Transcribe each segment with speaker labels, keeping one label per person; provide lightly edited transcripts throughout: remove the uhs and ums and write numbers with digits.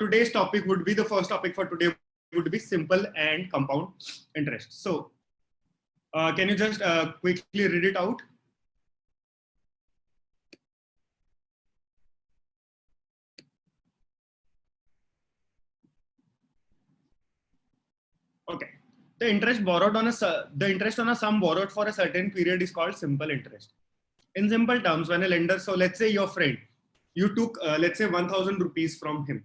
Speaker 1: today's topic would be, the first topic for today would be simple and compound interest. So can you just quickly read it out? Okay. The interest borrowed on the interest on a sum borrowed for a certain period is called simple interest. In simple terms, when a lender, so let's say your friend, you took let's say 1,000 rupees from him,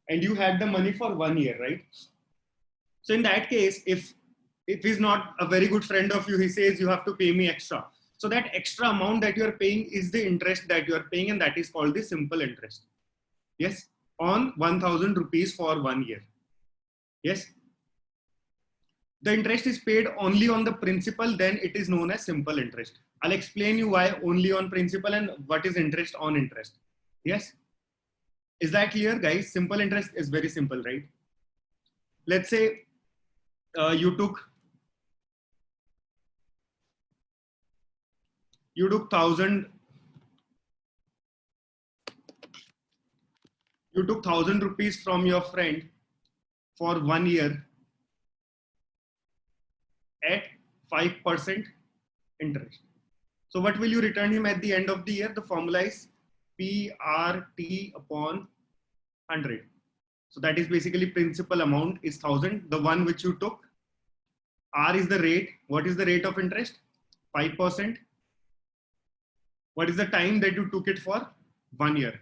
Speaker 1: and you had the money for 1 year, right? So in that case, if he's not a very good friend of you, he says you have to pay me extra. So that extra amount that you are paying is the interest that you are paying, and that is called the simple interest. Yes, on 1,000 rupees for 1 year. Yes. The interest is paid only on the principal, then it is known as simple interest. I'll explain you why only on principal and what is interest on interest. Yes. Is that clear, guys? Simple interest is very simple, right? Let's say you took 1,000 rupees from your friend for 1 year at 5% interest. So what will you return him at the end of the year? The formula is PRT upon 100. So that is basically principal amount is 1,000, the one which you took. R is the rate. What is the rate of interest? 5%. What is the time that you took it for? 1 year.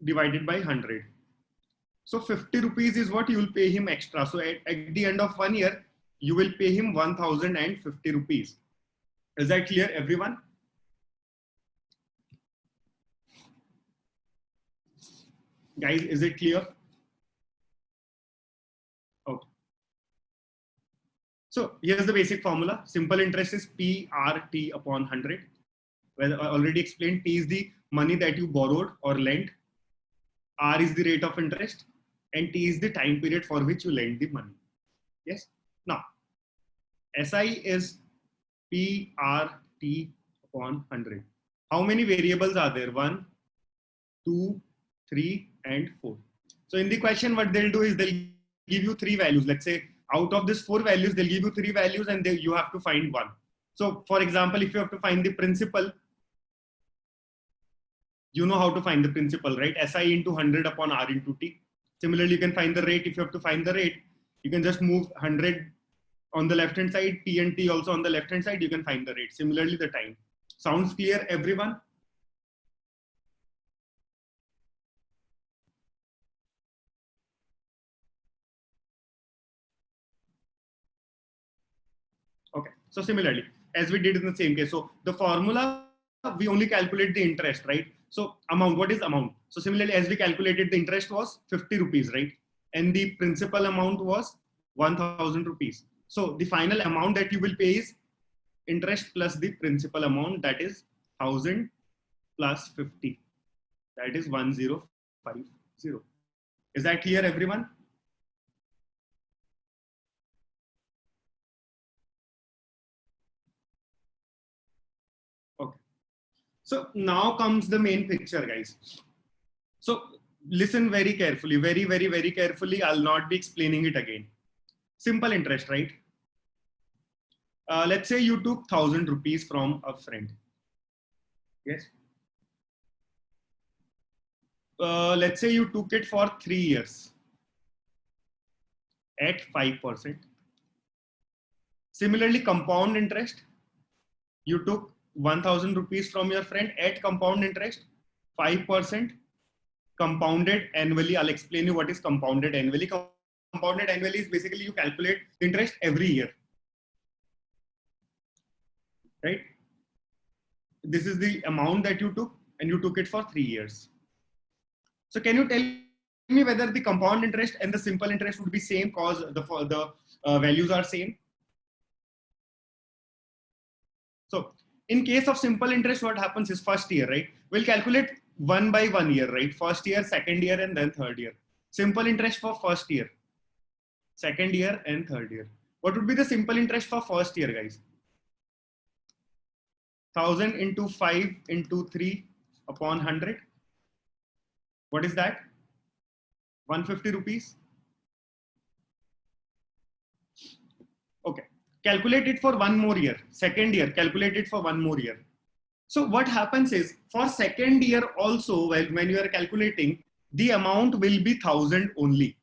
Speaker 1: Divided by 100. So 50 rupees is what you will pay him extra. So at the end of 1 year, you will pay him 1,050 rupees. Is that clear, everyone? Guys, is it clear? Okay. So here's the basic formula. Simple interest is PRT upon 100. Well, I already explained, T is the money that you borrowed or lent. R is the rate of interest, and T is the time period for which you lend the money. Yes. Now, SI is PRT upon 100. How many variables are there? 1, 2, 3, and 4. So in the question, what they'll do is they'll give you 3 values. Let's say out of these 4 values, they'll give you 3 values, and you have to find one. So for example, if you have to find the principal, you know how to find the principal, right? SI into 100 upon R into T. Similarly, you can find the rate. If you have to find the rate, you can just move 100 on the left hand side, P and T also on the left hand side, you can find the rate. Similarly, the time. Sounds clear, everyone? Okay. So similarly, as we did in the same case, so the formula, we only calculate the interest, right? So amount, what is amount? So similarly, as we calculated, the interest was 50 rupees, right? And the principal amount was 1,000 rupees. So the final amount that you will pay is interest plus the principal amount, that is 1,000 plus 50. That is 1,050. Is that clear, everyone? Okay. So now comes the main picture, guys. So listen very carefully, very, very, very carefully. I'll not be explaining it again. Simple interest, right? Let's say you took 1,000 rupees from a friend. Yes. Let's say you took it for 3 years at 5%. Similarly, compound interest, you took 1,000 rupees from your friend at compound interest, 5%, compounded annually. I'll explain you what is compounded annually. Compounded annually is basically you calculate the interest every year, right? This is the amount that you took, and you took it for 3 years. So can you tell me whether the compound interest and the simple interest would be same cause the values are same? So in case of simple interest, what happens is first year, right? We'll calculate 1 by 1 year, right? First year, second year, and then third year. Simple interest for first year, second year, and third year. What would be the simple interest for first year, guys? 1,000 into 5 into 3 upon 100. What is that? 150 rupees. Okay. Calculate it for one more year. Second year, calculate it for one more year. So what happens is for second year also, when you are calculating, the amount will be 1000 only.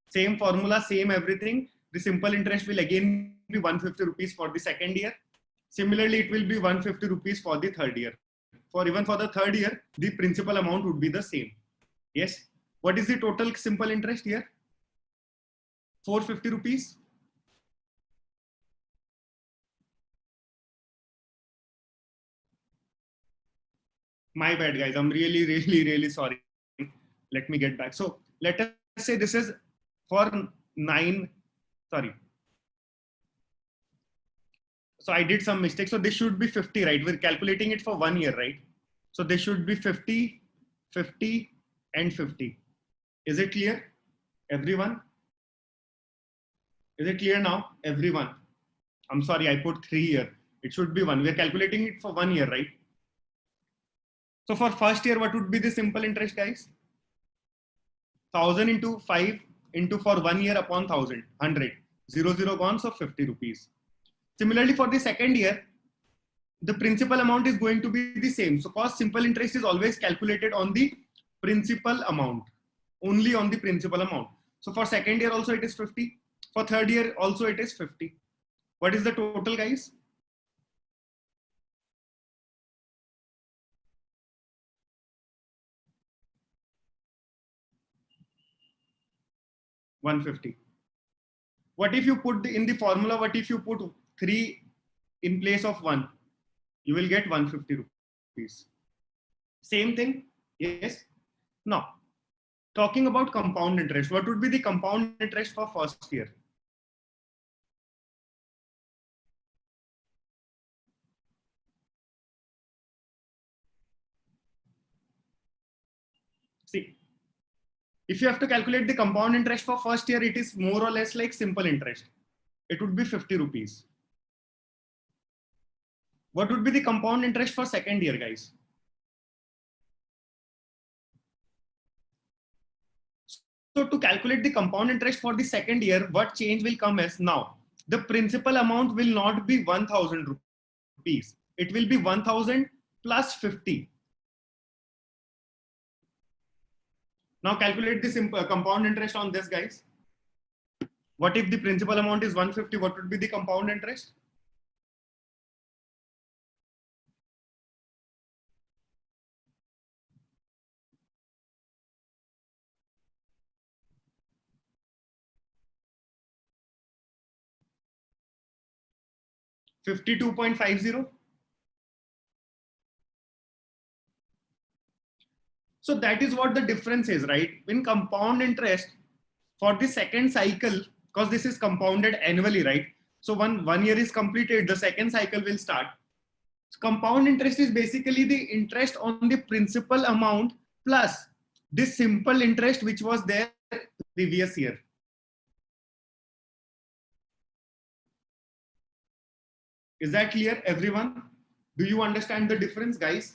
Speaker 1: Same formula, same everything. The simple interest will again be 150 rupees for the second year. Similarly, it will be 150 rupees for the third year. For even for the third year, the principal amount would be the same. Yes. What is the total simple interest here? 450 rupees. My bad, guys. I'm really, really, really sorry. Let me get back. So let us say this is for 9. Sorry. So I did some mistake. So this should be 50, right? We're calculating it for 1 year, right? So this should be 50, 50, and 50. Is it clear, everyone? Is it clear now, everyone? I'm sorry, I put 3 here. It should be 1. We're calculating it for 1 year, right? So for first year, what would be the simple interest, guys? 1000 into 5 into for 1 year upon 1000, 100. 0, 0 gone, so 50 rupees. Similarly, for the second year, the principal amount is going to be the same. So cost simple interest is always calculated on the principal amount, only on the principal amount. So for second year also it is 50. For third year also it is 50. What is the total, guys? $150. What if you put in the formula, what if you put 3 in place of 1? You will get 150 rupees. Same thing, yes? Now, talking about compound interest, what would be the compound interest for first year? See, if you have to calculate the compound interest for first year, it is more or less like simple interest. It would be 50 rupees. What would be the compound interest for second year, guys? So to calculate the compound interest for the second year, what change will come as now? The principal amount will not be 1000 rupees. It will be 1000 plus 50. Now calculate this compound interest on this, guys. What if the principal amount is 150? What would be the compound interest? $52.50. So that is what the difference is, right? In compound interest for the second cycle, because this is compounded annually, right? So one year is completed, the second cycle will start. So compound interest is basically the interest on the principal amount plus this simple interest which was there previous year. Is that clear, everyone? Do you understand the difference, guys?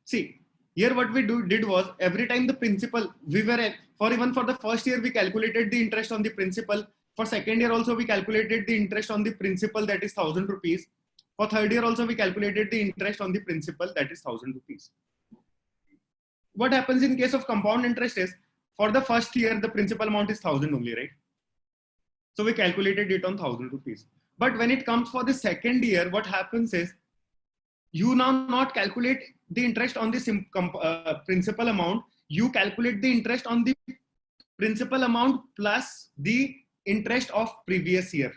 Speaker 1: See, here what we did was every time the principal, we were even for the first year, we calculated the interest on the principal. For second year also, we calculated the interest on the principal, that is 1000 rupees. For third year also, we calculated the interest on the principal, that is 1000 rupees. What happens in case of compound interest is, for the first year, the principal amount is 1000 only, right? So we calculated it on 1000 rupees. But when it comes for the second year, what happens is, you now not calculate the interest on the principal amount. You calculate the interest on the principal amount plus the interest of previous year.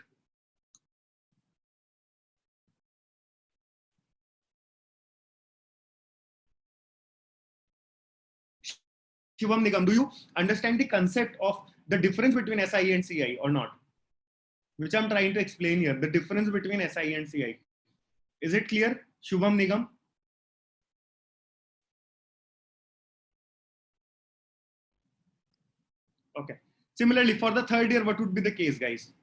Speaker 1: Shivam Nigam, do you understand the concept of the difference between SI and CI or not? Which I'm trying to explain here, the difference between SI and CI. Is it clear, Shubham Nigam? Okay. Similarly, for the third year, what would be the case, guys?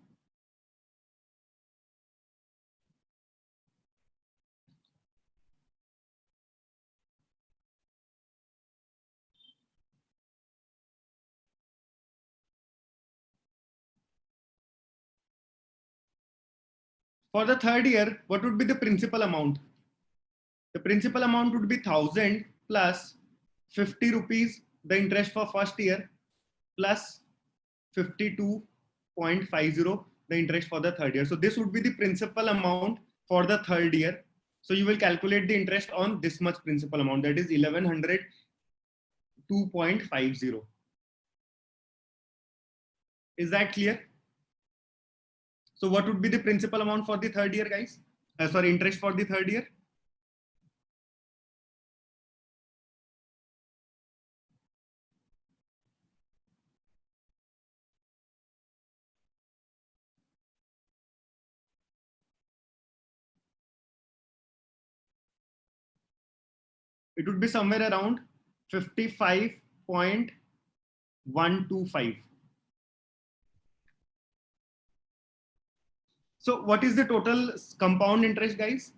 Speaker 1: For the third year, what would be the principal amount? The principal amount would be 1000 plus 50 rupees, the interest for first year, plus 52.50, the interest for the third year. So this would be the principal amount for the third year. So you will calculate the interest on this much principal amount, that is 1102.50. Is that clear? So what would be the principal amount for the third year, guys? Sorry, interest for the third year? It would be somewhere around 55.125. So what is the total compound interest, guys?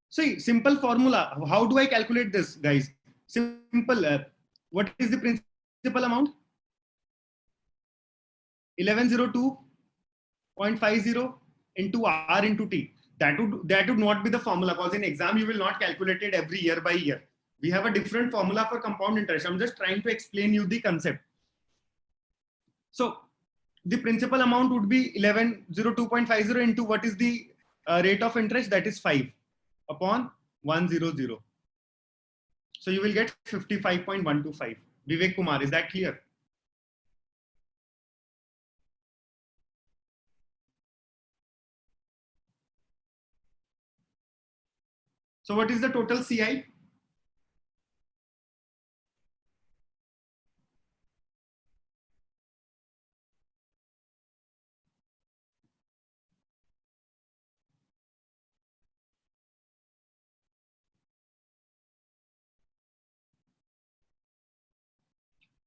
Speaker 1: See, simple formula. How do I calculate this, guys? Simple. What is the principal amount? 1102.50 into R into T. That would not be the formula, because in exam you will not calculate it every year by year. We have a different formula for compound interest. I'm just trying to explain you the concept. So the principal amount would be 1102.50 into what is the rate of interest, that is 5 upon 100. So you will get 55.125. Vivek Kumar, is that clear? So what is the total CI?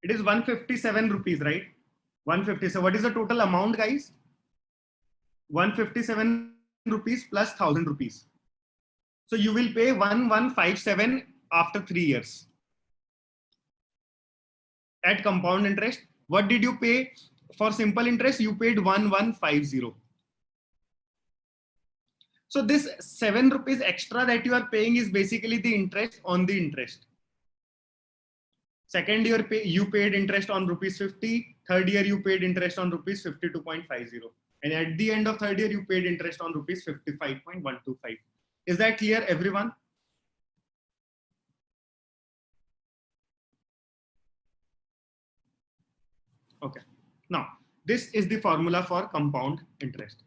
Speaker 1: It is 157 rupees, right? 150. So what is the total amount, guys? 157 rupees plus 1000 rupees. So you will pay 1157 after 3 years. At compound interest, what did you pay for simple interest? You paid 1150. So this 7 rupees extra that you are paying is basically the interest on the interest. Second year you paid interest on rupees 50. Third year you paid interest on rupees 52.50. And at the end of third year you paid interest on rupees 55.125. Is that clear, everyone? Okay. Now, this is the formula for compound interest.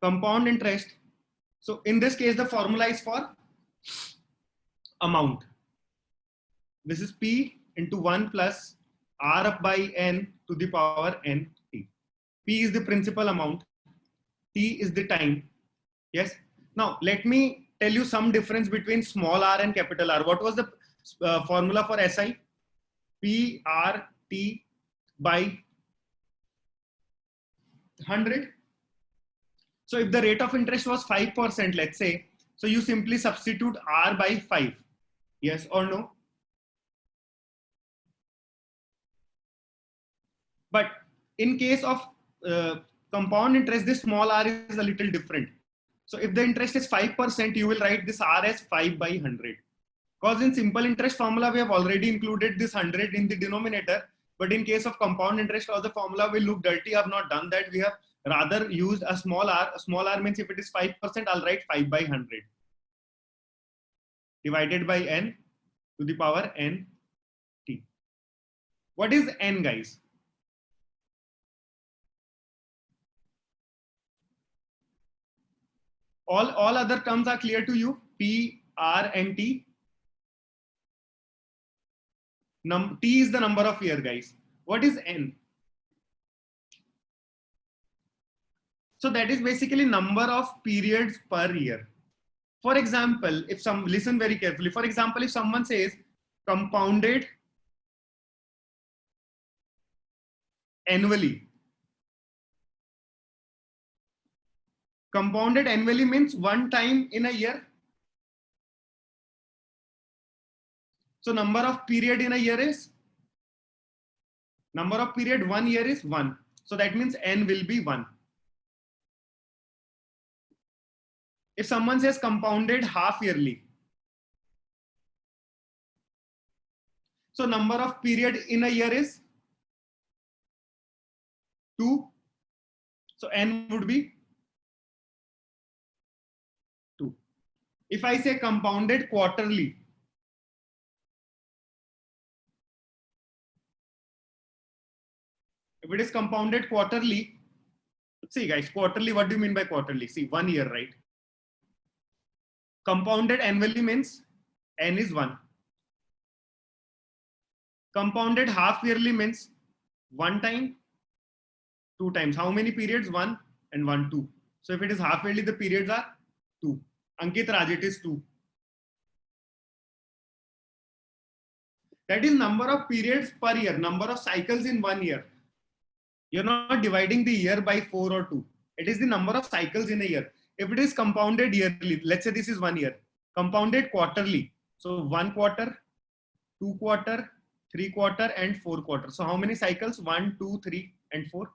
Speaker 1: Compound interest. So in this case, the formula is for amount. This is P into 1 plus R up by N to the power N T. P is the principal amount. T is the time. Yes. Now, let me tell you some difference between small r and capital R. What was the formula for SI? P R T by 100. So if the rate of interest was 5%, let's say, so you simply substitute R by 5. Yes or no? But in case of compound interest, this small r is a little different. So if the interest is 5%, you will write this R as 5 by 100. Because in simple interest formula, we have already included this 100 in the denominator. But in case of compound interest, because the formula will look dirty, I have not done that. We have rather used a small r. A small r means if it is 5%, I'll write 5 by 100 divided by n to the power n t. What is n, guys? All other terms are clear to you? P, R, and T. T is the number of year, guys. What is N? So that is basically number of periods per year. For example, if some, listen very carefully. For example, if someone says compounded annually. Compounded annually means one time in a year. So number of period in a year is, number of period 1 year is 1. So that means n will be 1. If someone says compounded half yearly, so number of period in a year is 2. So n would be 2. If I say compounded quarterly, if it is compounded quarterly, see guys, quarterly, what do you mean by quarterly? See, 1 year, right? Compounded annually means n is 1. Compounded half yearly means 1 time, 2 times. How many periods? 1 and 1, 2. So if it is half yearly, the periods are 2. Ankit Raj, it is 2. That is number of periods per year, number of cycles in 1 year. You're not dividing the year by 4 or 2. It is the number of cycles in a year. If it is compounded yearly, let's say this is 1 year, compounded quarterly. So 1 quarter, 2 quarter, 3 quarter, and 4 quarter. So how many cycles? 1, 2, 3, and 4.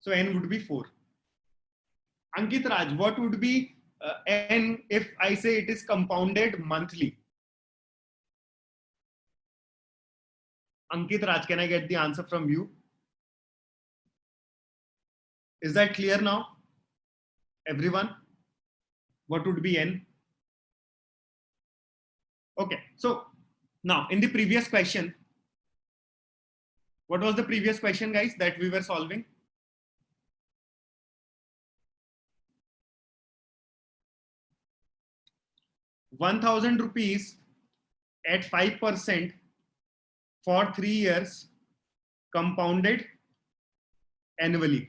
Speaker 1: So n would be 4. Ankit Raj, what would be n if I say it is compounded monthly? Ankit Raj, can I get the answer from you? Is that clear now? Everyone? What would be n? Okay, so now in the previous question, what was the previous question, guys, that we were solving? ₹1,000 at 5% for 3 years, compounded annually.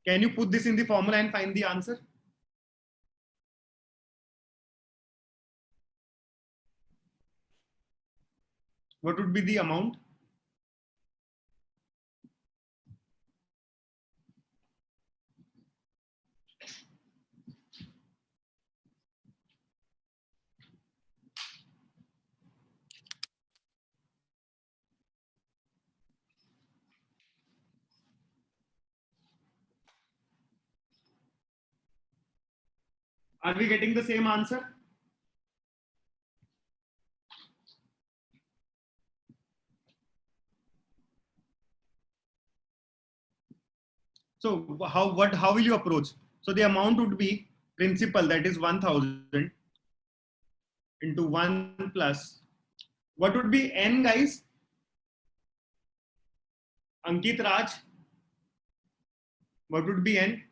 Speaker 1: Can you put this in the formula and find the answer? What would be the amount? Are we getting the same answer? So how will you approach? So the amount would be principal, that is 1,000 into 1 plus. What would be n, guys? Ankit Raj, what would be n?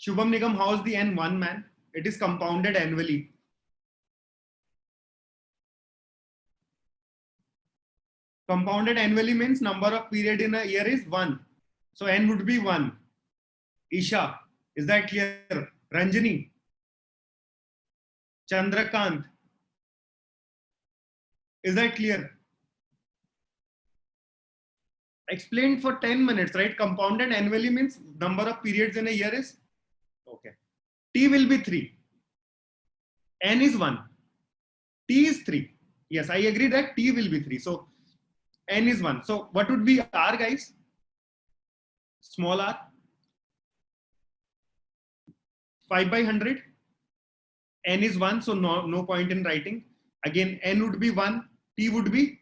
Speaker 1: Shubham Nigam, how is the n? 1, man. It is compounded annually. Compounded annually means number of period in a year is 1. So n would be 1. Isha, is that clear? Ranjani, Chandrakant, is that clear? Explained for 10 minutes, right? Compounded annually means number of periods in a year is, okay. T will be 3. N is 1. T is 3. Yes, I agree that T will be 3. So N is 1. So what would be R, guys? Small r. 5 by 100. N is 1. So no point in writing. Again, N would be 1. T would be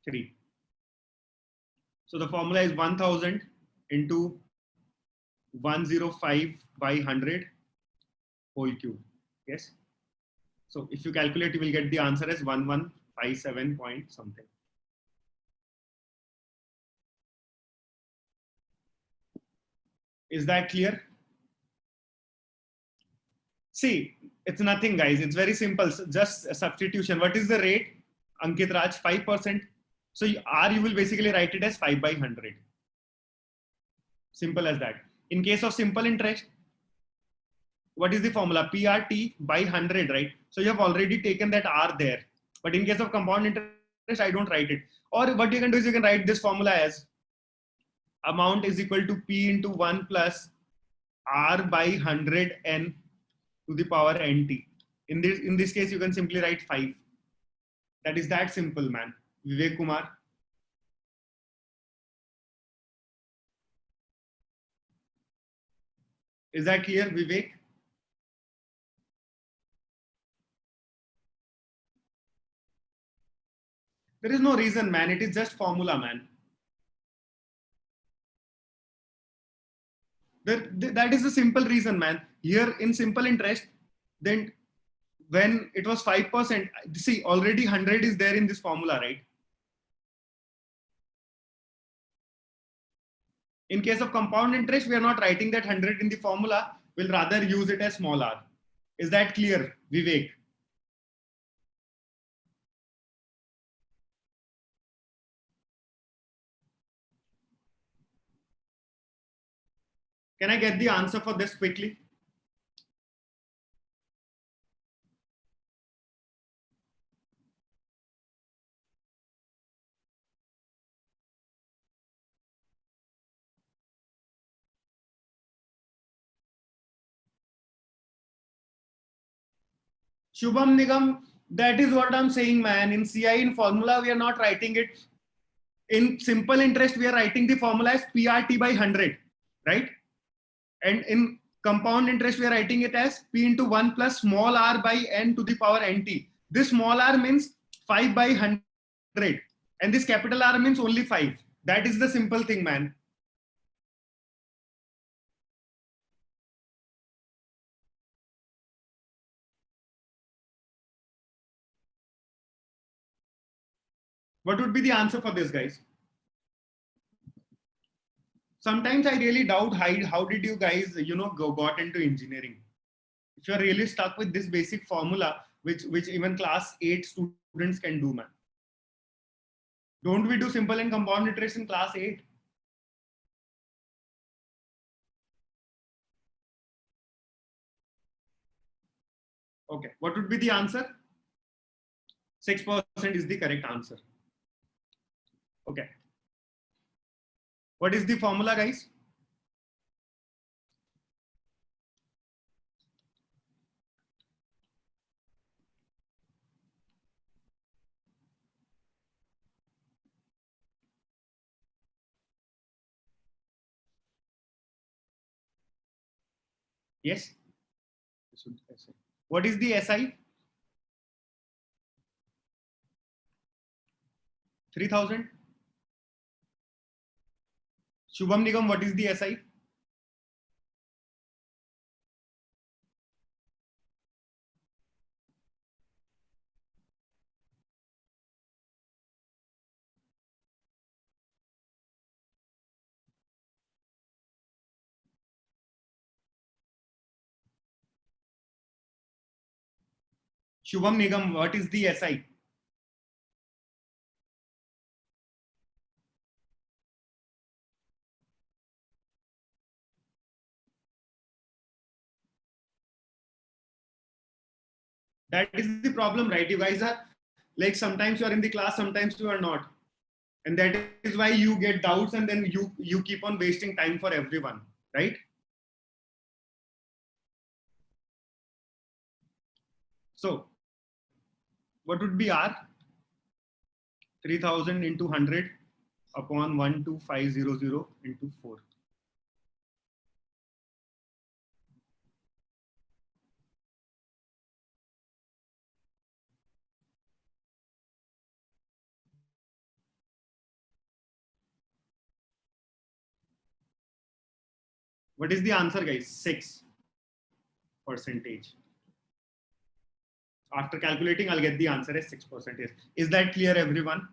Speaker 1: 3. So the formula is 1000 into 105 by 100 whole cube. Yes. So if you calculate, you will get the answer as 1157 point something. Is that clear? See, it's nothing, guys. It's very simple. Just a substitution. What is the rate? Ankit Raj, 5%. So R, you will basically write it as 5 by 100. Simple as that. In case of simple interest, what is the formula? PRT by 100, right? So you have already taken that R there. But in case of compound interest, I don't write it. Or what you can do is you can write this formula as amount is equal to P into 1 plus R by 100 N to the power NT. In this case, you can simply write 5. That is that simple, man. Vivek Kumar. Is that clear, Vivek? There is no reason, man. It is just formula, man. That is the simple reason, man. Here in simple interest, then when it was 5%, see, already 100 is there in this formula, right? In case of compound interest, we are not writing that 100 in the formula. We'll rather use it as small r. Is that clear, Vivek? Can I get the answer for this quickly? Shubham Nigam, that is what I'm saying, man. In CI, in formula, we are not writing it. In simple interest, we are writing the formula as PRT by 100, right? And in compound interest, we are writing it as P into 1 plus small r by N to the power NT. This small r means 5 by 100. And this capital R means only 5. That is the simple thing, man. What would be the answer for this, guys? Sometimes I really doubt how did you guys, got into engineering. If you're really stuck with this basic formula, which even class 8 students can do, man. Don't we do simple and compound interest in class 8? Okay, what would be the answer? 6% is the correct answer. Okay. What is the formula, guys? Yes. What is the SI? 3000. Shubham Nigam, what is the SI? Shubham Nigam, what is the SI? That is the problem, right? You guys are like, sometimes you are in the class, sometimes you are not. And that is why you get doubts, and then you keep on wasting time for everyone, right? So what would be R? 3000 into 100 upon 12500 into 4. What is the answer, guys? 6%. After calculating, I'll get the answer as 6%. Is that clear, everyone?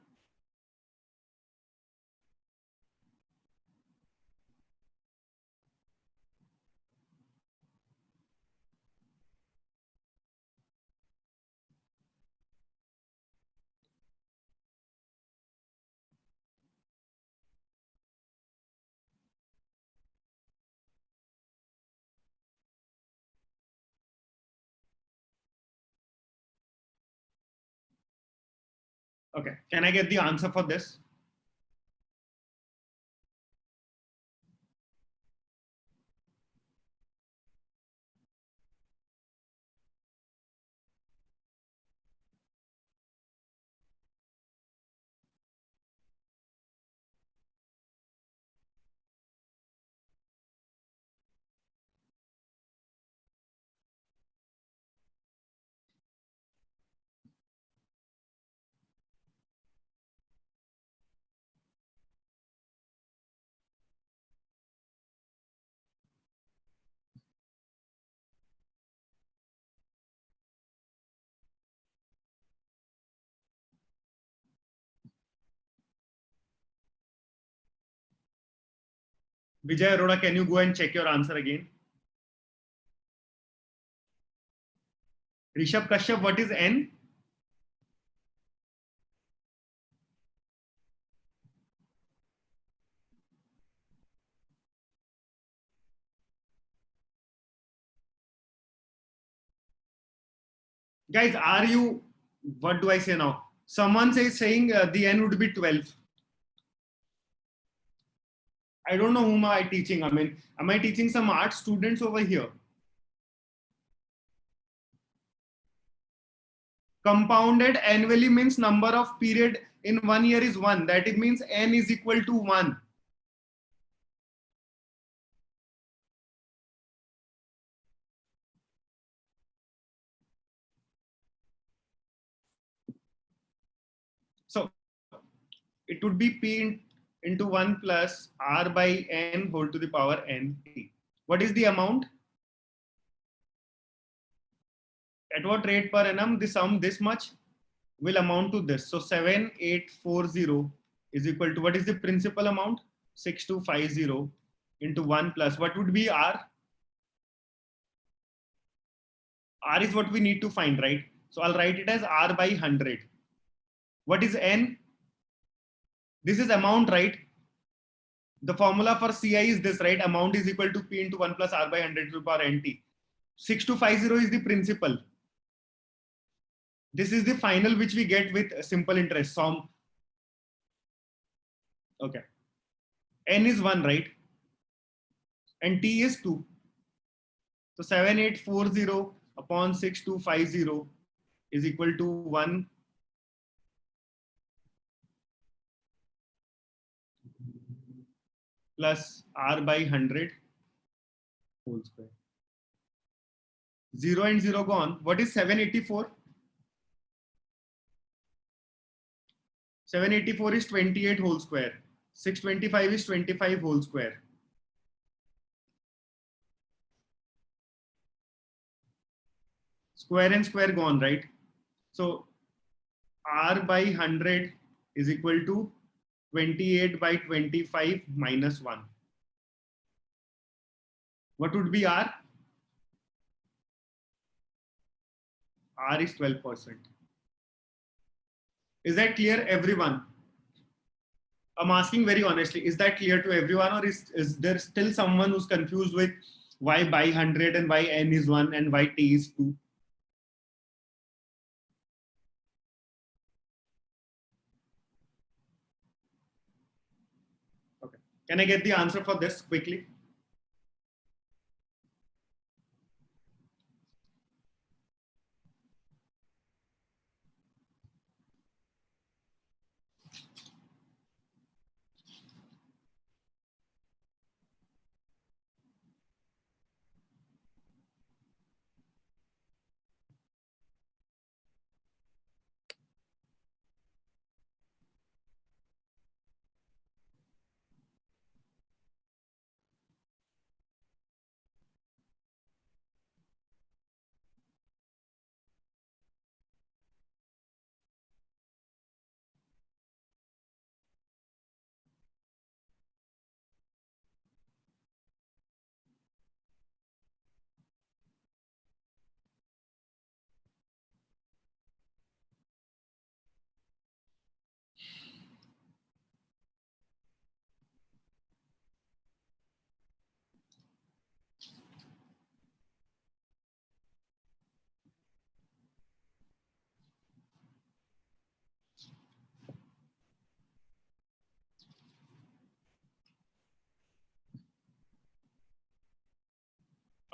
Speaker 1: Okay. Can I get the answer for this? Vijay Arora, can you go and check your answer again? Rishabh Kashyap, what is N? Guys, are you, what do I say now? Someone says saying the N would be 12. I don't know whom am I teaching. I mean, am I teaching some art students over here? Compounded annually means number of period in 1 year is 1. That it means N is equal to 1. So it would be P into 1 plus R by N whole to the power NT. What is the amount? At what rate per annum the sum this much will amount to this? So 7840 is equal to, what is the principal amount? 6250 into 1 plus, what would be R? R is what we need to find, right? So I'll write it as R by 100. What is N? This is amount, right? The formula for CI is this, right? Amount is equal to P into 1 plus R by 100 to the power NT. 6250 is the principal. This is the final which we get with simple interest. Sum. Okay. N is 1, right? And T is 2. So 7840 upon 6250 is equal to 1 plus R by 100 whole square. 0 and 0 gone. What is 784? 784 is 28 whole square. 625 is 25 whole square. Square and square gone, right? So R by 100 is equal to 28 by 25 minus 1. What would be R? R is 12%. Is that clear, everyone? I'm asking very honestly, is that clear to everyone, or is there still someone who's confused with why by 100 and why N is 1 and why T is 2? Okay. Can I get the answer for this quickly?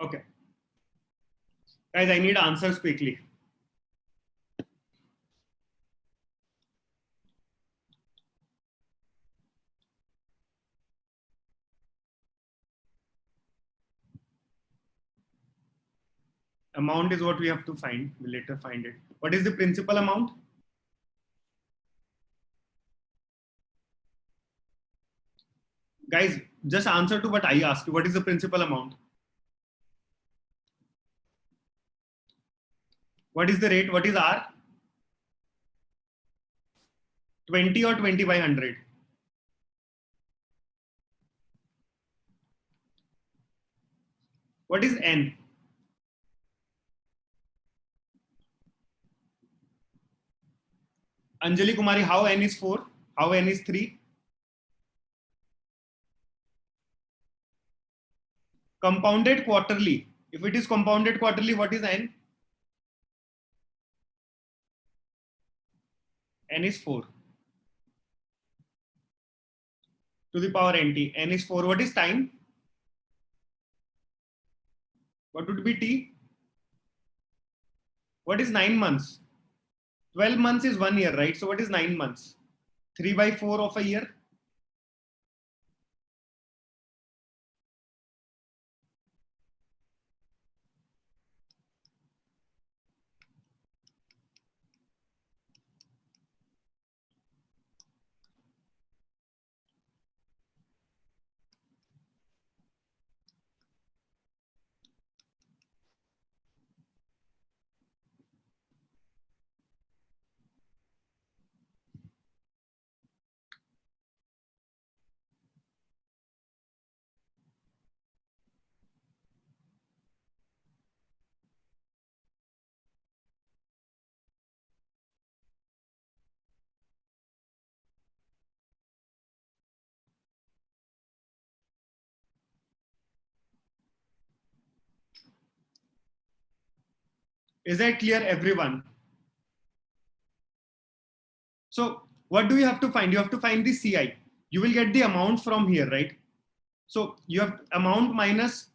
Speaker 1: Okay. Guys, I need answers quickly. Amount is what we have to find. We'll later find it. What is the principal amount? Guys, just answer to what I asked you. What is the principal amount? What is the rate? What is R? 20 or 20 by 100? What is N? Anjali Kumari, how N is 4? How N is 3? Compounded quarterly. If it is compounded quarterly, what is N? N is 4. To the power NT. N is 4. What is time? What would be T? What is 9 months? 12 months is 1 year, right? So what is 9 months? 3 by 4 of a year? Is that clear, everyone? So what do you have to find? You have to find the CI. You will get the amount from here, right? So you have amount minus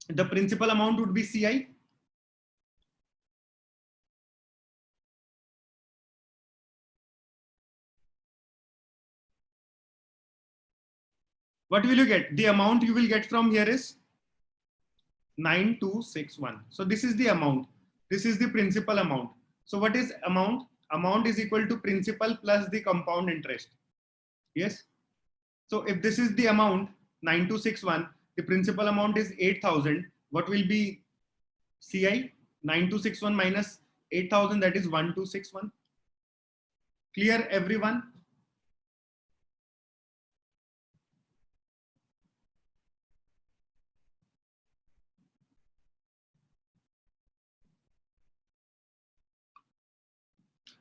Speaker 1: the principal amount would be CI. What will you get? The amount you will get from here is 9261. So this is the amount. This is the principal amount. So what is amount? Amount is equal to principal plus the compound interest. Yes. So if this is the amount 9261, the principal amount is 8000. What will be CI? 9261 minus 8000, that is 1261. Clear, everyone?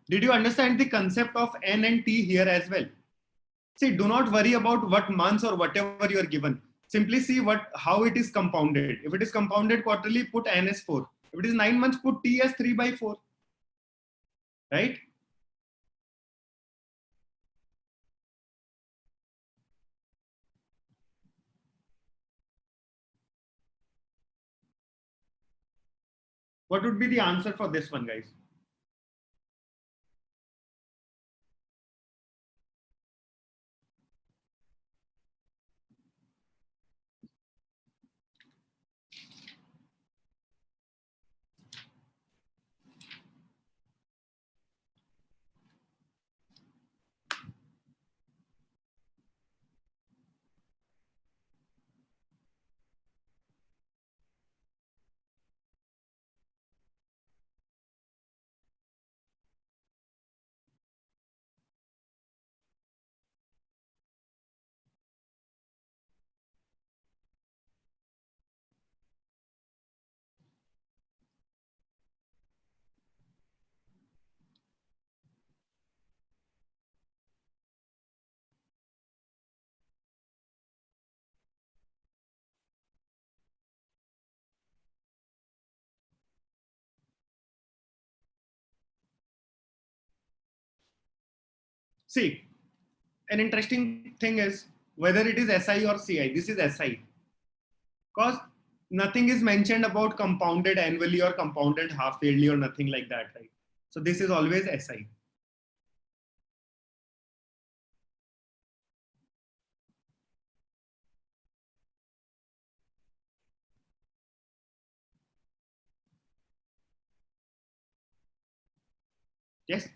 Speaker 1: Did you understand the concept of N and T here as well? See, do not worry about what months or whatever you are given. Simply see how it is compounded. If it is compounded quarterly, put N as 4. If it is 9 months, put T as 3 by 4. Right? What would be the answer for this one, guys? See, an interesting thing is whether it is SI or CI. This is SI. Because nothing is mentioned about compounded annually or compounded half yearly or nothing like that, right? So this is always SI. Yes.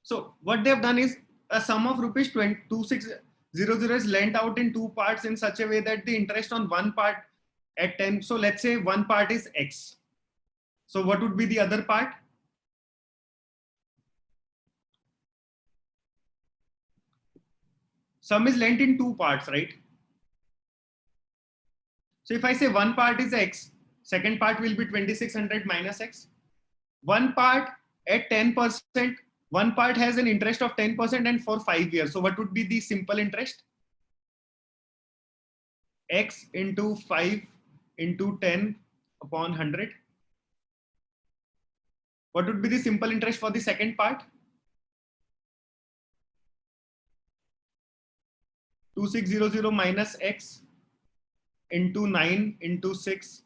Speaker 1: So what they have done is a sum of rupees 2600 is lent out in two parts in such a way that the interest on one part at 10. So let's say one part is X. So what would be the other part? Sum is lent in two parts, right? So if I say one part is X, second part will be 2600 minus X. One part at 10%, one part has an interest of 10% and for 5 years. So what would be the simple interest? X into 5 into 10 upon 100. What would be the simple interest for the second part? 2600 minus X into 9 into 6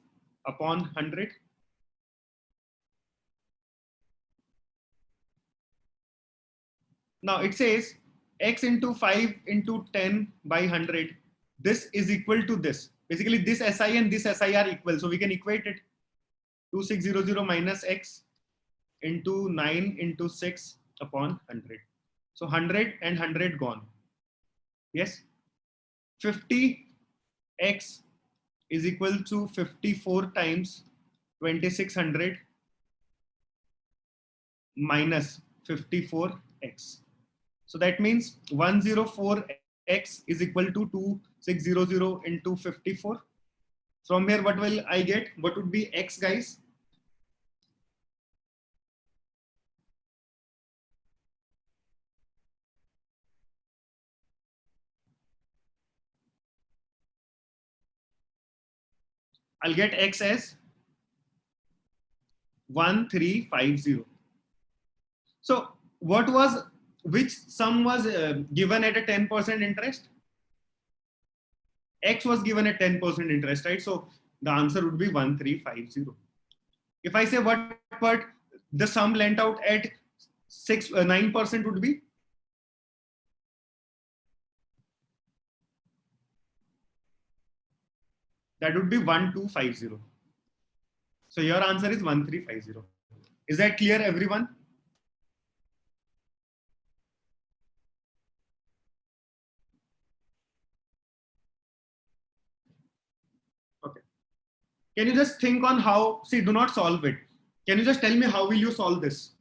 Speaker 1: upon 100. Now it says X into 5 into 10 by 100. This is equal to this. Basically this SI and this SI are equal. So we can equate it. 2600 minus X into 9 into 6 upon 100. So 100 and 100 gone. Yes. 50x is equal to 54 times 2600 minus 54x. So that means 104x is equal to 2600 into 54. From here, what will I get? What would be x, guys? I'll get x as 1350. So what was, which sum was given at a 10% interest? X was given at 10% interest, right? So the answer would be 1350. If I say what part the sum lent out at 9% would be? That would be 1250. So your answer is 1350. Is that clear, everyone? Okay. Can you just think on how, see, do not solve it. Can you just tell me how will you solve this?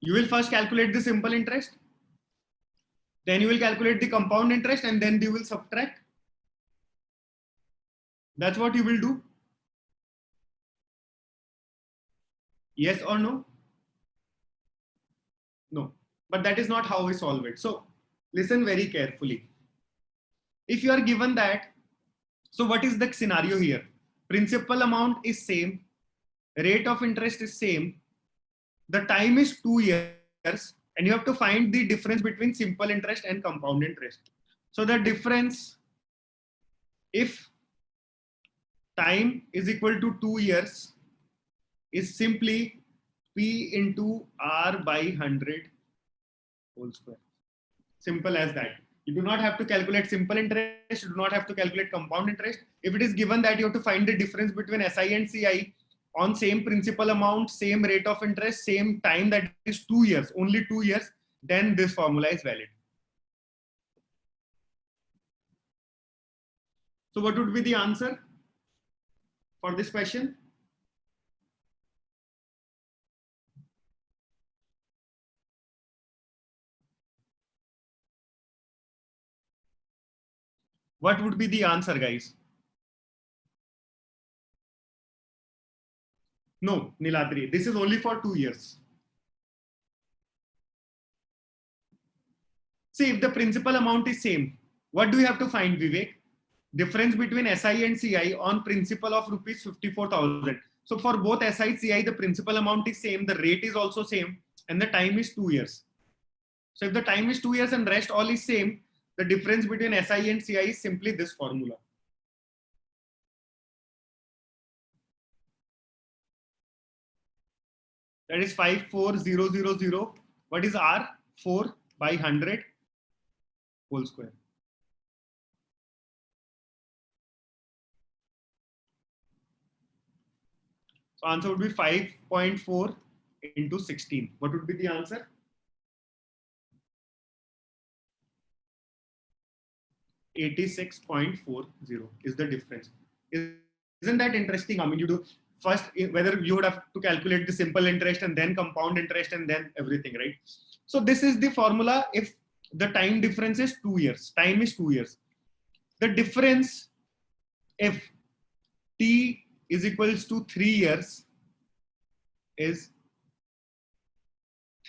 Speaker 1: You will first calculate the simple interest. Then you will calculate the compound interest and then you will subtract. That's what you will do. Yes or no? No. But that is not how we solve it. So listen very carefully. If you are given that, so what is the scenario here? Principal amount is same, rate of interest is same, the time is 2 years, and you have to find the difference between simple interest and compound interest. So the difference, if time is equal to 2 years, is simply P into R by 100 whole square. Simple as that. You do not have to calculate simple interest. You do not have to calculate compound interest. If it is given that you have to find the difference between SI and CI on same principal amount, same rate of interest, same time, that is 2 years, only 2 years, then this formula is valid. So what would be the answer for this question? What would be the answer, guys? No, Niladri, this is only for 2 years. See, if the principal amount is same, what do you have to find, Vivek? Difference between SI and CI on principal of rupees 54,000. So for both SI CI, the principal amount is same, the rate is also same, and the time is 2 years. So if the time is 2 years and rest all is same, the difference between SI and CI is simply this formula. That is 54000. What is R? 4 by 100 whole square. So answer would be 5.4 into 16. What would be the answer? 86.40 is the difference. Isn't that interesting? I mean, you do first, whether you would have to calculate the simple interest and then compound interest and then everything, right? So this is the formula if the time difference is 2 years. Time is 2 years. The difference if t is equals to 3 years is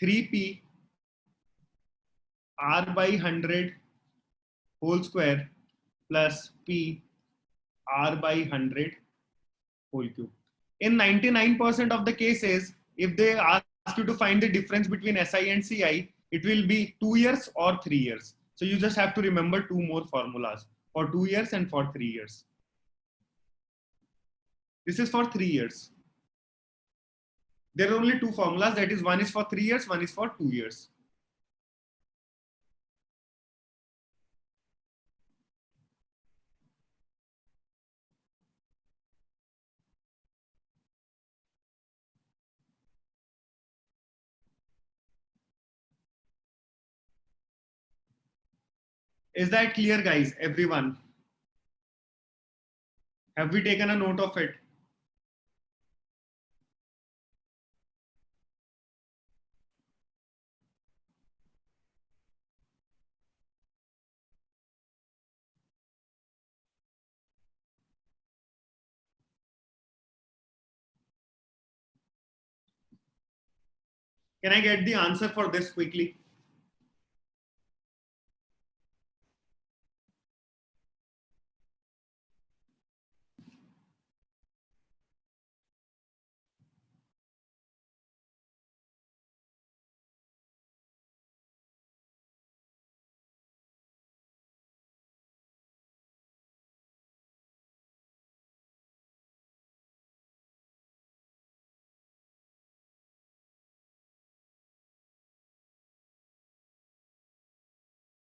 Speaker 1: 3p r by 100 whole square plus p r by 100 whole cube. In 99% of the cases, if they ask you to find the difference between SI and CI, it will be 2 years or 3 years. So you just have to remember two more formulas for 2 years and for 3 years. This is for 3 years. There are only two formulas, that is one is for 3 years, one is for 2 years. Is that clear, guys? Everyone? Have we taken a note of it? Can I get the answer for this quickly?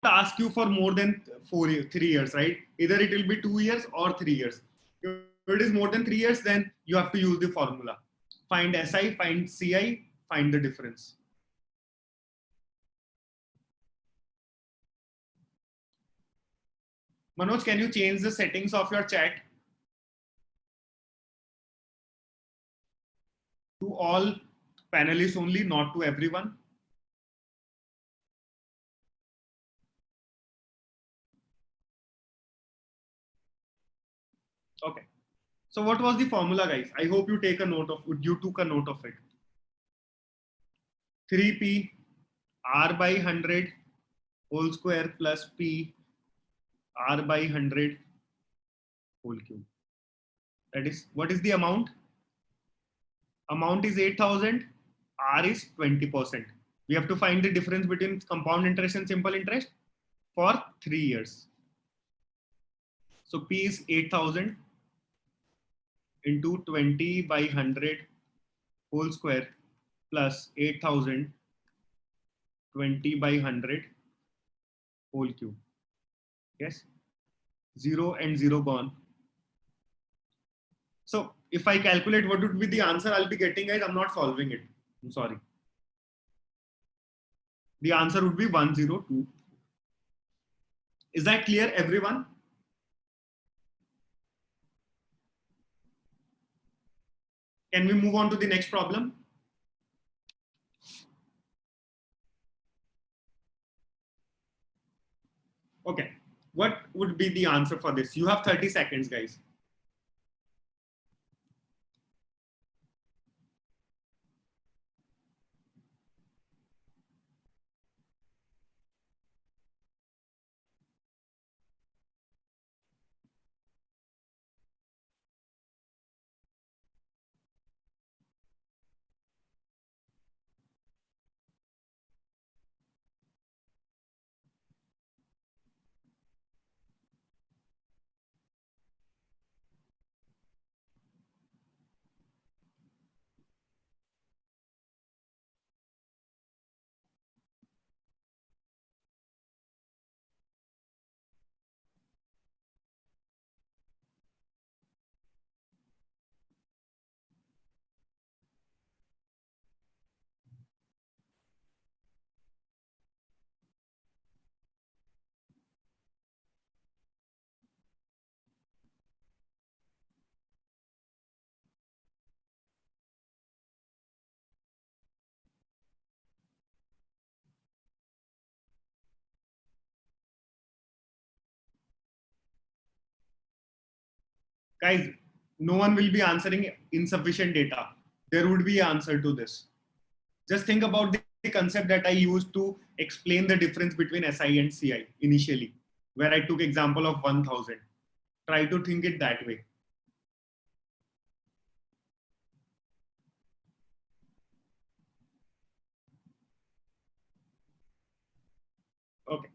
Speaker 1: Ask you for more than 3 years, right? Either it will be 2 years or 3 years. If it is more than 3 years, then you have to use the formula. Find SI, find CI, find the difference. Manoj, can you change the settings of your chat to all panelists only, not to everyone? Okay. So what was the formula, guys? I hope you take a note of, you took a note of it. 3p r by 100 whole square plus p r by 100 whole cube. That is, what is the amount? Amount is 8,000, r is 20%. We have to find the difference between compound interest and simple interest for 3 years. So p is 8,000 into 20 by 100 whole square plus 8,000 20 by 100 whole cube. Yes, 0 and 0 gone. So if I calculate what would be the answer I'll be getting, guys, I'm not solving it. I'm sorry. The answer would be 102. Is that clear, everyone? Can we move on to the next problem? Okay. What would be the answer for this? You have 30 seconds, guys. Guys, no one will be answering insufficient data. There would be an answer to this. Just think about the concept that I used to explain the difference between SI and CI initially, where I took example of 1000. Try to think it that way. Okay.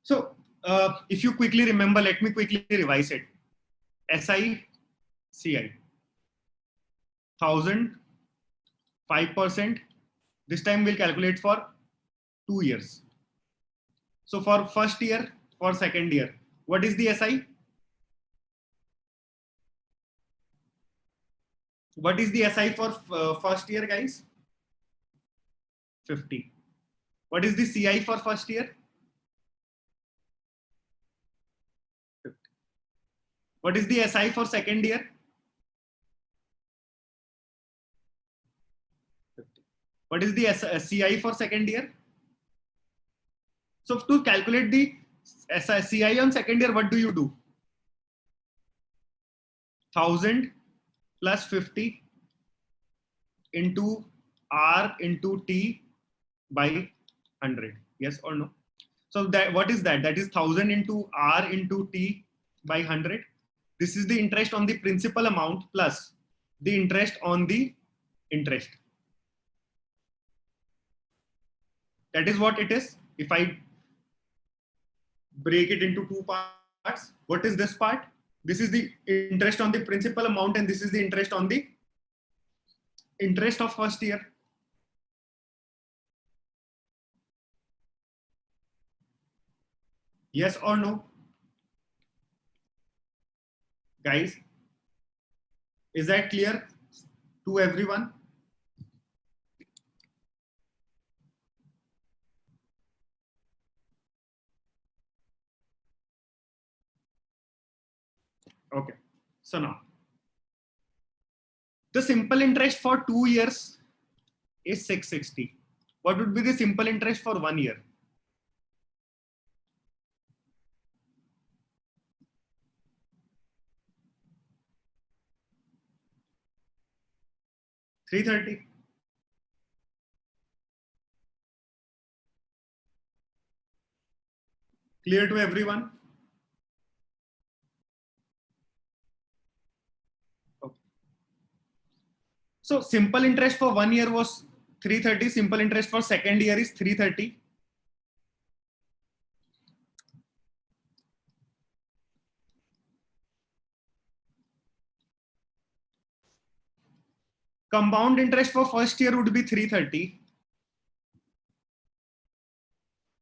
Speaker 1: So if you quickly remember, let me quickly revise it. SI, CI, 1000, 5%. This time we'll calculate for 2 years. So for first year, for second year, what is the SI? What is the SI for first year, guys? 50. What is the CI for first year? 50. What is the SI for second year? 50. What is the CI for second year? So to calculate the CI on second year, what do you do? 1000 plus 50 into R into T by 100. Yes or no? So that, what is that? That is 1000 into R into T by 100. This is the interest on the principal amount plus the interest on the interest. That is what it is. If I break it into two parts, what is this part? This is the interest on the principal amount and this is the interest on the interest of first year. Yes or no? Guys, is that clear to everyone? Okay. So now, the simple interest for 2 years is 660. What would be the simple interest for 1 year? 330. Clear to everyone? Okay. So simple interest for 1 year was 330. Simple interest for second year is 330. Compound interest for first year would be 330.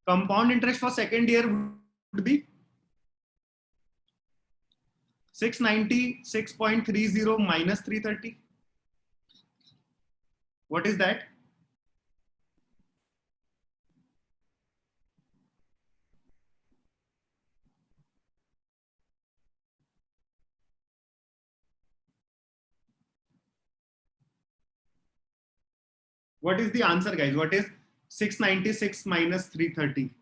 Speaker 1: Compound interest for second year would be 696.30 minus 330. What is that? What is the answer, guys? What is 696 minus 330?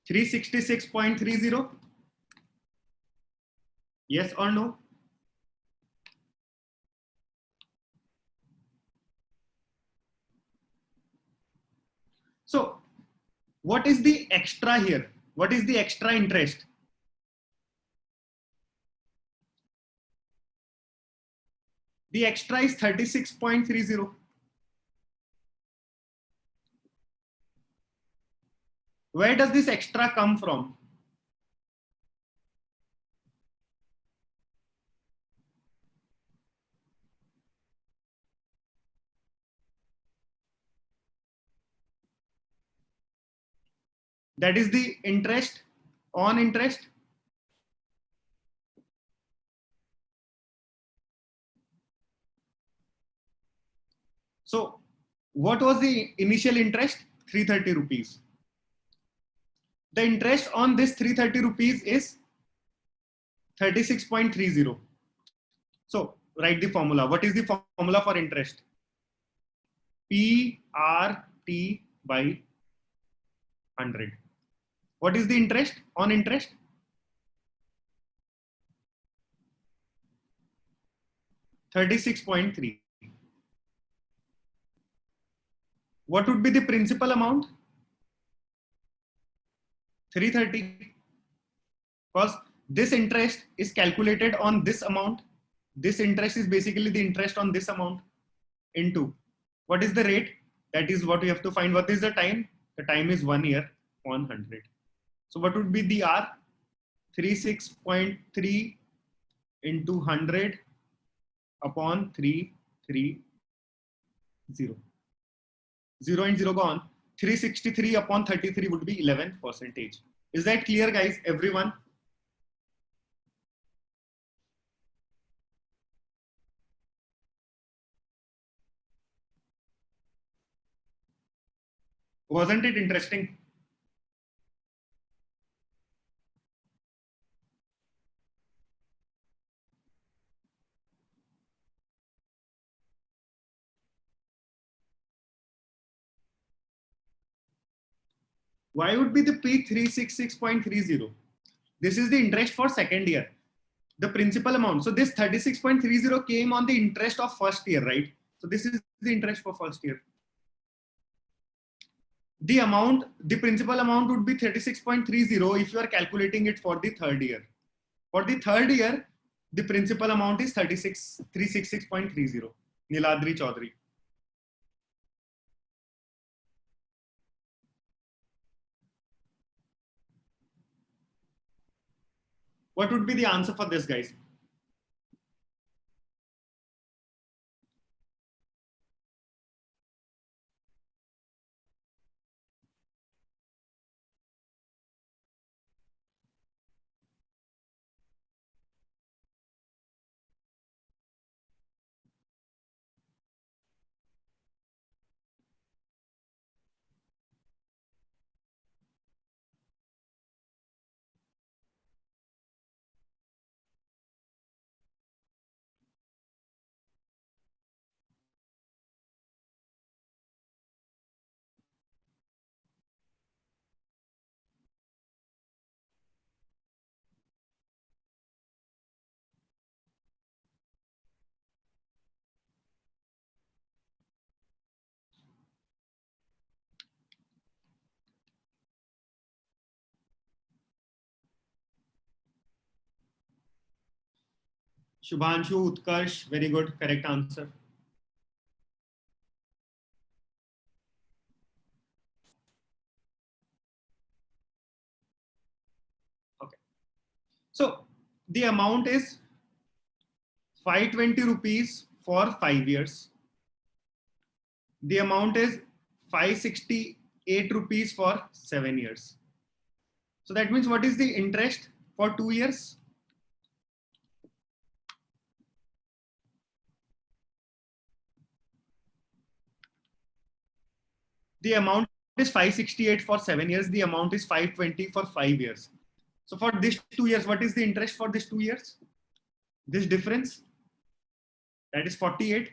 Speaker 1: $366.30? Yes or no? So what is the extra here? What is the extra interest? The extra is 36.30. Where does this extra come from? That is the interest on interest. So what was the initial interest? 330 rupees. The interest on this 330 rupees is 36.30. So write the formula. What is the formula for interest? PRT by 100. What is the interest on interest? 36.3. What would be the principal amount? 330. Because this interest is calculated on this amount. This interest is basically the interest on this amount into what is the rate? That is what we have to find. What is the time? The time is 1 year on 100. So what would be the R? 36.3 into 100 upon 330. 0 and 0 gone. 363 upon 33 would be 11%. Is that clear, guys? Everyone? Wasn't it interesting? Why would be the P 366.30? This is the interest for second year. The principal amount. So this 36.30 came on the interest of first year, right? So this is the interest for first year. The amount, the principal amount would be 36.30 if you are calculating it for the third year. For the third year, the principal amount is 366.30. Niladri Chaudhary. What would be the answer for this, guys? Shubhanshu, Utkarsh, very good, correct answer. Okay. So the amount is 520 rupees for 5 years. The amount is 568 rupees for 7 years. So that means what is the interest for 2 years? The amount is 568 for 7 years. The amount is 520 for 5 years. So for this 2 years, what is the interest for this 2 years? This difference, that is 48.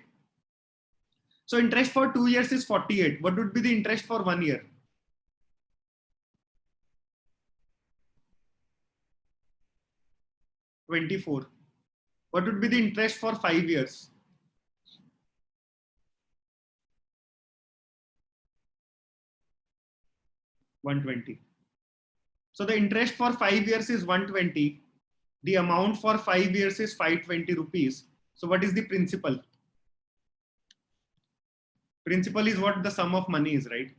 Speaker 1: So interest for 2 years is 48. What would be the interest for 1 year? 24. What would be the interest for 5 years? 120. So the interest for 5 years is 120. The amount for 5 years is 520 rupees. So what is the principal? Principal is what the sum of money is, right?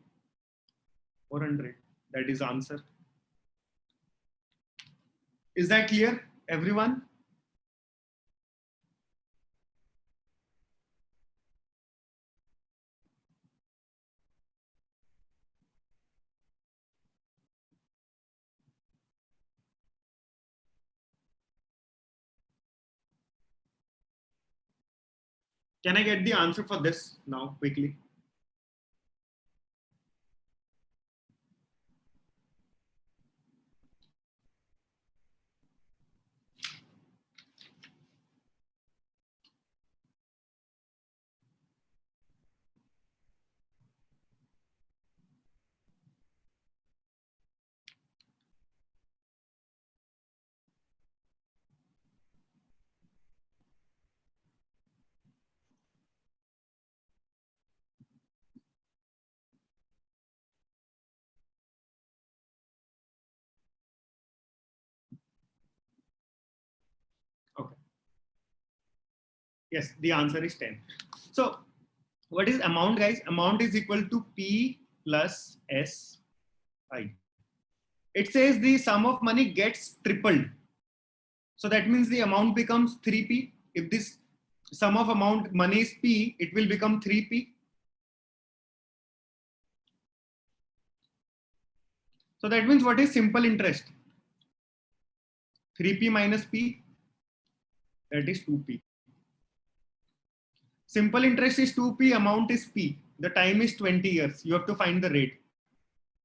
Speaker 1: 400. That is answer. Is that clear, everyone? Can I get the answer for this now quickly? Yes, the answer is 10. So what is amount, guys? Amount is equal to P plus SI. It says the sum of money gets tripled. So that means the amount becomes 3P. If this sum of amount money is P, it will become 3P. So that means what is simple interest? 3P minus P, that is 2P. Simple interest is 2P, amount is P. The time is 20 years. You have to find the rate.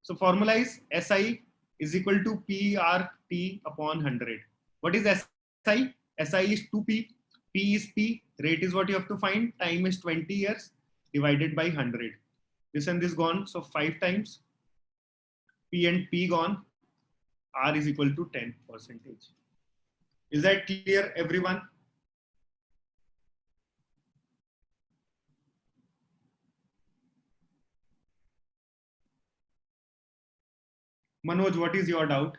Speaker 1: So formula is SI is equal to PRT upon 100. What is SI? SI is 2P. P is P. Rate is what you have to find. Time is 20 years divided by 100. This and this gone. So 5 times. P and P gone. R is equal to 10%. Is that clear, everyone? Manoj, what is your doubt?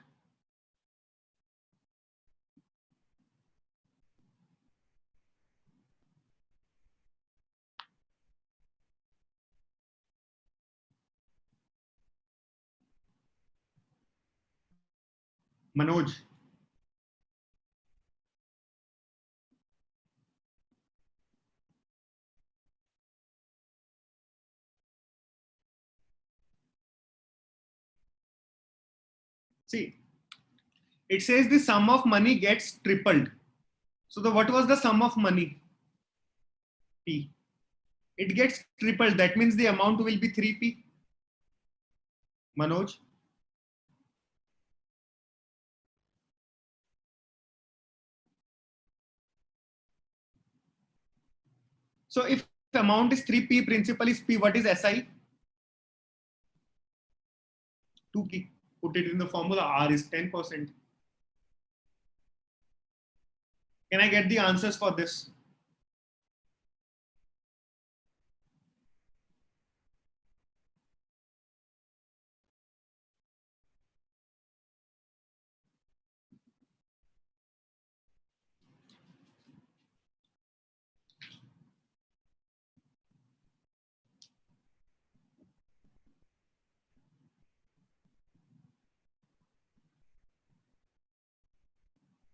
Speaker 1: Manoj. See, it says the sum of money gets tripled. So what was the sum of money? P. It gets tripled. That means the amount will be 3P. Manoj. So if amount is 3P, principal is P, what is SI? 2P. Put it in the formula. R is 10%. Can I get the answers for this?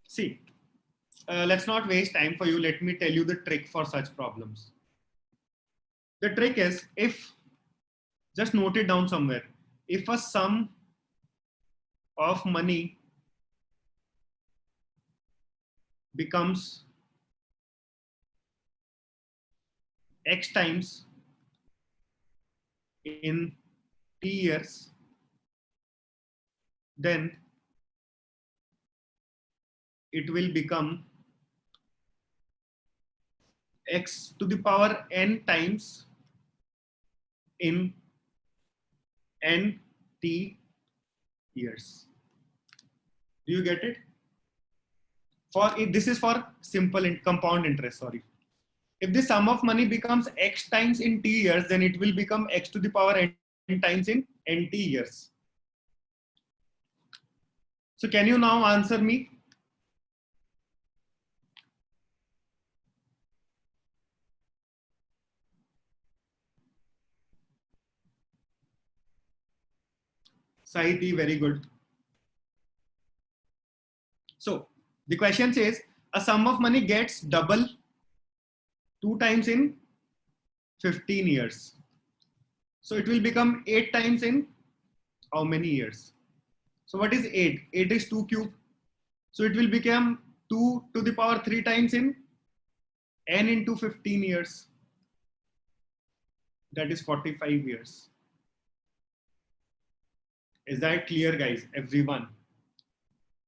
Speaker 1: See, let's not waste time for you. Let me tell you the trick for such problems. The trick is, if, just note it down somewhere. If a sum of money becomes X times in T years, then it will become X to the power N times in N T years. Do you get it? This is for simple compound interest, sorry. If the sum of money becomes X times in T years, then it will become X to the power N times in NT years. So can you now answer me? Saiti, very good. So the question says a sum of money gets double 2 times in 15 years. So it will become 8 times in how many years? So what is 8? 8 is 2 cube. So it will become 2 to the power 3 times in n into 15 years. That is 45 years. Is that clear, guys? Everyone?